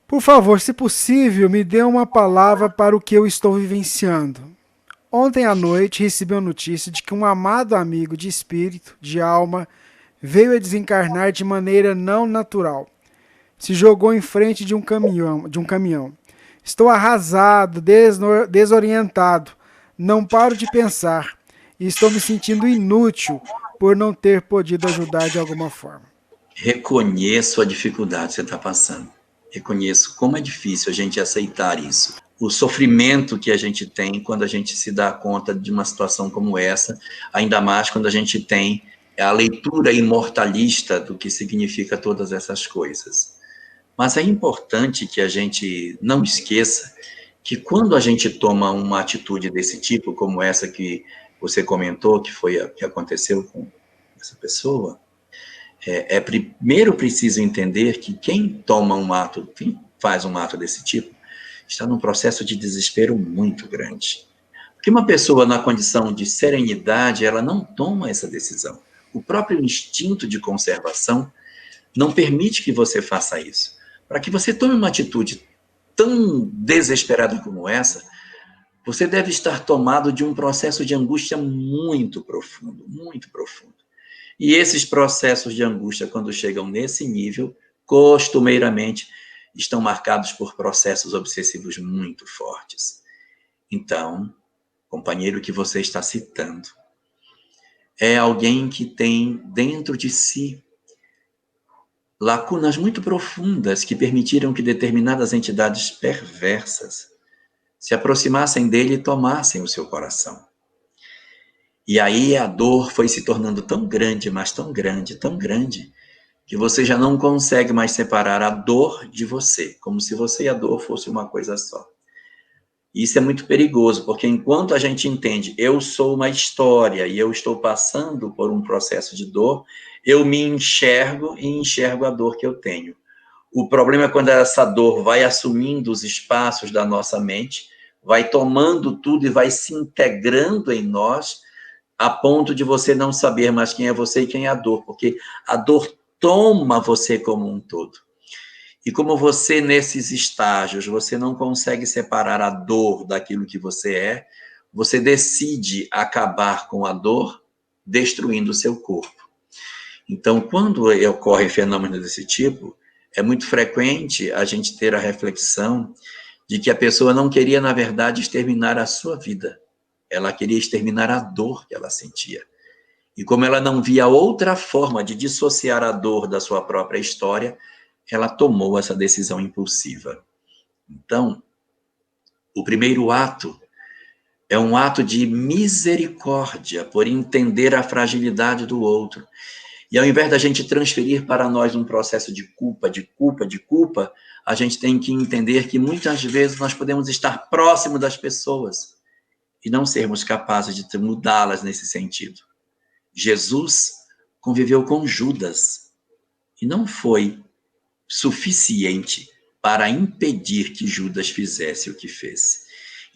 Por favor, se possível, me dê uma palavra para o que eu estou vivenciando. Ontem à noite recebi a notícia de que um amado amigo de espírito, de alma, veio a desencarnar de maneira não natural. Se jogou em frente de um caminhão. Estou arrasado, desorientado. Não paro de pensar e estou me sentindo inútil por não ter podido ajudar de alguma forma. Reconheço a dificuldade que você está passando. Reconheço como é difícil a gente aceitar isso. O sofrimento que a gente tem quando a gente se dá conta de uma situação como essa, ainda mais quando a gente tem a leitura imortalista do que significa todas essas coisas. Mas é importante que a gente não esqueça que quando a gente toma uma atitude desse tipo, como essa que você comentou, que foi a que aconteceu com essa pessoa, primeiro preciso entender que quem toma um ato, quem faz um ato desse tipo, está num processo de desespero muito grande. Porque uma pessoa na condição de serenidade, ela não toma essa decisão. O próprio instinto de conservação não permite que você faça isso. Para que você tome uma atitude tão desesperada como essa, você deve estar tomado de um processo de angústia muito profundo, muito profundo. E esses processos de angústia, quando chegam nesse nível, costumeiramente estão marcados por processos obsessivos muito fortes. Então, companheiro que você está citando, é alguém que tem dentro de si lacunas muito profundas que permitiram que determinadas entidades perversas se aproximassem dele e tomassem o seu coração. E aí a dor foi se tornando tão grande, mas tão grande, que você já não consegue mais separar a dor de você, como se você e a dor fosse uma coisa só. Isso é muito perigoso, porque enquanto a gente entende, eu sou uma história e eu estou passando por um processo de dor, eu me enxergo e enxergo a dor que eu tenho. O problema é quando essa dor vai assumindo os espaços da nossa mente, vai tomando tudo e vai se integrando em nós, a ponto de você não saber mais quem é você e quem é a dor, porque a dor toma você como um todo. E como você, nesses estágios, você não consegue separar a dor daquilo que você decide acabar com a dor, destruindo o seu corpo. Então, quando ocorre fenômenos desse tipo, é muito frequente a gente ter a reflexão de que a pessoa não queria, na verdade, exterminar a sua vida. Ela queria exterminar a dor que ela sentia. E como ela não via outra forma de dissociar a dor da sua própria história, ela tomou essa decisão impulsiva. Então, o primeiro ato é um ato de misericórdia por entender a fragilidade do outro. E ao invés da gente transferir para nós um processo de culpa, a gente tem que entender que muitas vezes nós podemos estar próximo das pessoas e não sermos capazes de mudá-las nesse sentido. Jesus conviveu com Judas e não foi suficiente para impedir que Judas fizesse o que fez.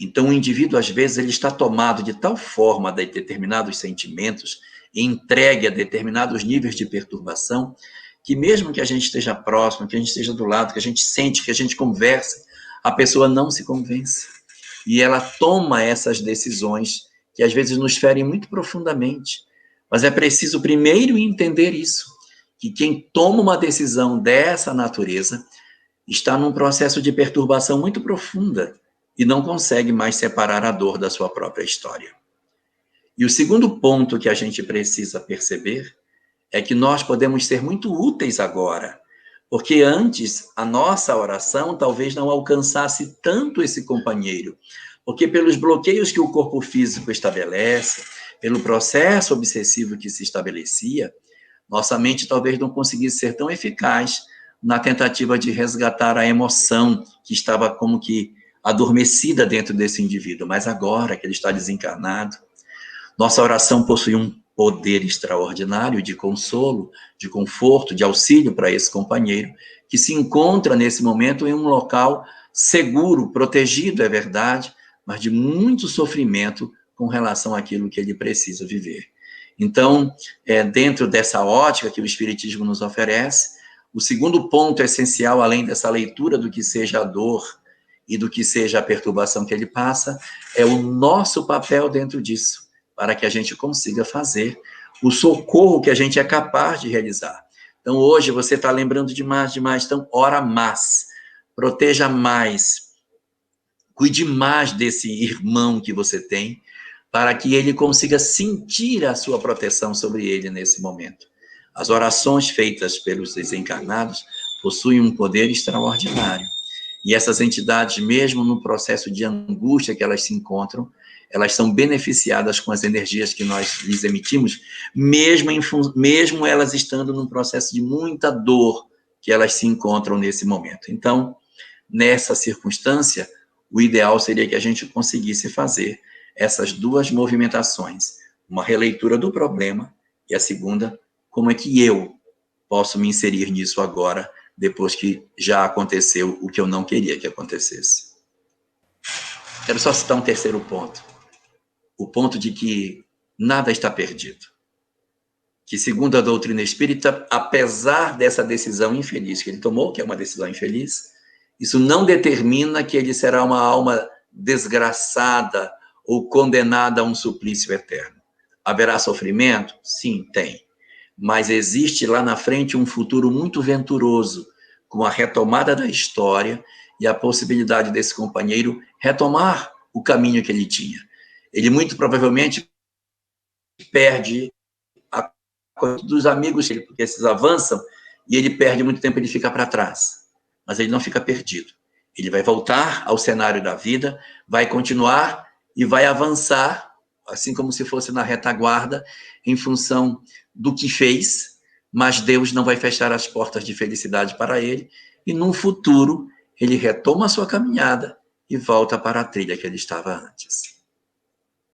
Então, o indivíduo, às vezes, ele está tomado de tal forma de determinados sentimentos, entregue a determinados níveis de perturbação, que mesmo que a gente esteja próximo, que a gente esteja do lado, que a gente sente, que a gente converse, a pessoa não se convence. E ela toma essas decisões que às vezes nos ferem muito profundamente. Mas é preciso primeiro entender isso, que quem toma uma decisão dessa natureza está num processo de perturbação muito profunda e não consegue mais separar a dor da sua própria história. E o segundo ponto que a gente precisa perceber é que nós podemos ser muito úteis agora, porque antes a nossa oração talvez não alcançasse tanto esse companheiro, porque pelos bloqueios que o corpo físico estabelece, pelo processo obsessivo que se estabelecia, nossa mente talvez não conseguisse ser tão eficaz na tentativa de resgatar a emoção que estava como que adormecida dentro desse indivíduo, mas agora que ele está desencarnado, nossa oração possui um poder extraordinário de consolo, de conforto, de auxílio para esse companheiro, que se encontra nesse momento em um local seguro, protegido, é verdade, mas de muito sofrimento com relação àquilo que ele precisa viver. Então, dentro dessa ótica que o Espiritismo nos oferece, O segundo ponto essencial, além dessa leitura do que seja a dor e do que seja a perturbação que ele passa, é o nosso papel dentro disso, para que a gente consiga fazer o socorro que a gente é capaz de realizar. Então, hoje, você está lembrando demais, então, ora mais, proteja mais, cuide mais desse irmão que você tem, para que ele consiga sentir a sua proteção sobre ele nesse momento. As orações feitas pelos desencarnados possuem um poder extraordinário. E essas entidades, mesmo no processo de angústia que elas se encontram, elas são beneficiadas com as energias que nós lhes emitimos, mesmo elas estando num processo de muita dor que elas se encontram nesse momento. Então, nessa circunstância, o ideal seria que a gente conseguisse fazer essas duas movimentações, uma releitura do problema e a segunda, como é que eu posso me inserir nisso agora, depois que já aconteceu o que eu não queria que acontecesse. Quero só citar um terceiro ponto, o ponto de que nada está perdido. Que, segundo a doutrina espírita, apesar dessa decisão infeliz que ele tomou, que é uma decisão infeliz, isso não determina que ele será uma alma desgraçada ou condenada a um suplício eterno. Haverá sofrimento? Sim, tem. Mas existe lá na frente um futuro muito venturoso, com a retomada da história e a possibilidade desse companheiro retomar o caminho que ele tinha. Ele muito provavelmente perde a coisa dos amigos dele, porque esses avançam e ele perde muito tempo, ele fica para trás. Mas ele não fica perdido. Ele vai voltar ao cenário da vida, vai continuar e vai avançar, assim como se fosse na retaguarda, em função do que fez, mas Deus não vai fechar as portas de felicidade para ele, e num futuro ele retoma a sua caminhada e volta para a trilha que ele estava antes.